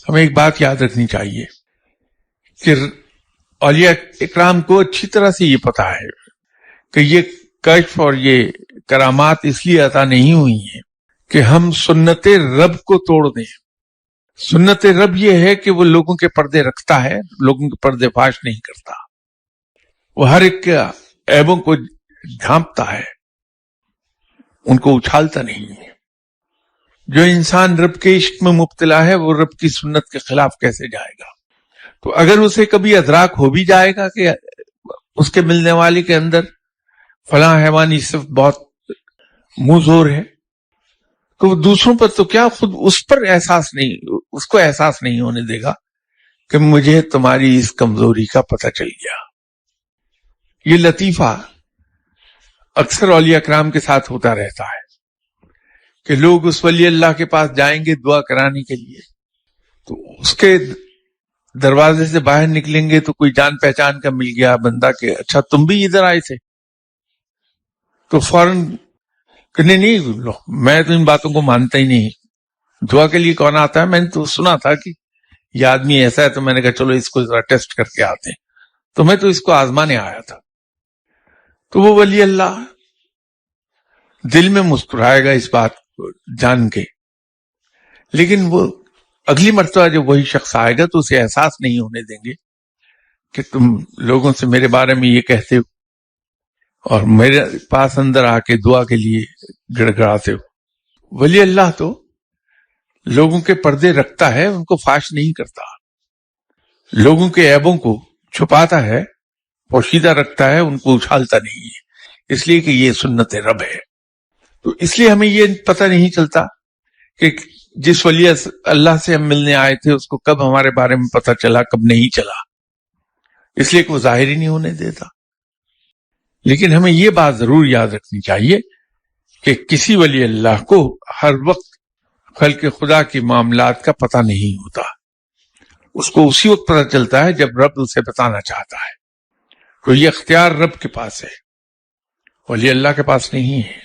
ہمیں ایک بات یاد رکھنی چاہیے کہ اولیاء اکرام کو اچھی طرح سے یہ پتا ہے کہ یہ کشف اور یہ کرامات اس لیے عطا نہیں ہوئی ہیں کہ ہم سنت رب کو توڑ دیں. سنت رب یہ ہے کہ وہ لوگوں کے پردے رکھتا ہے، لوگوں کے پردے فاش نہیں کرتا. وہ ہر ایک کے عیبوں کو ڈھانپتا ہے، ان کو اچھالتا نہیں ہے. جو انسان رب کے عشق میں مبتلا ہے وہ رب کی سنت کے خلاف کیسے جائے گا؟ تو اگر اسے کبھی ادراک ہو بھی جائے گا کہ اس کے ملنے والے کے اندر فلاں حیوانی صرف بہت منہ زور ہے، تو وہ دوسروں پر تو کیا خود اس کو احساس نہیں ہونے دے گا کہ مجھے تمہاری اس کمزوری کا پتہ چل گیا. یہ لطیفہ اکثر اولیاء کرام کے ساتھ ہوتا رہتا ہے کہ لوگ اس ولی اللہ کے پاس جائیں گے دعا کرانے کے لیے، تو اس کے دروازے سے باہر نکلیں گے تو کوئی جان پہچان کا مل گیا بندہ کہ اچھا تم بھی ادھر آئے تھے، تو فوراً کہ نہیں میں تو ان باتوں کو مانتا ہی نہیں، دعا کے لیے کون آتا ہے؟ میں نے تو سنا تھا کہ یہ آدمی ایسا ہے، تو میں نے کہا چلو اس کو ذرا ٹیسٹ کر کے آتے ہیں، تو میں تو اس کو آزمانے آیا تھا. تو وہ ولی اللہ دل میں مسکرائے گا اس بات کو جان کے، لیکن وہ اگلی مرتبہ جب وہی شخص آئے گا تو اسے احساس نہیں ہونے دیں گے کہ تم لوگوں سے میرے بارے میں یہ کہتے ہو اور میرے پاس اندر آ کے دعا کے لیے گڑ گڑاتے ہو. ولی اللہ تو لوگوں کے پردے رکھتا ہے، ان کو فاش نہیں کرتا، لوگوں کے عیبوں کو چھپاتا ہے، پوشیدہ رکھتا ہے، ان کو اچھالتا نہیں ہے، اس لیے کہ یہ سنت رب ہے. تو اس لیے ہمیں یہ پتہ نہیں چلتا کہ جس ولی اللہ سے ہم ملنے آئے تھے اس کو کب ہمارے بارے میں پتہ چلا، کب نہیں چلا، اس لیے کہ وہ ظاہر ہی نہیں ہونے دیتا. لیکن ہمیں یہ بات ضرور یاد رکھنی چاہیے کہ کسی ولی اللہ کو ہر وقت خلق خدا کے معاملات کا پتہ نہیں ہوتا، اس کو اسی وقت پتہ چلتا ہے جب رب اسے بتانا چاہتا ہے. تو یہ اختیار رب کے پاس ہے، ولی اللہ کے پاس نہیں ہے.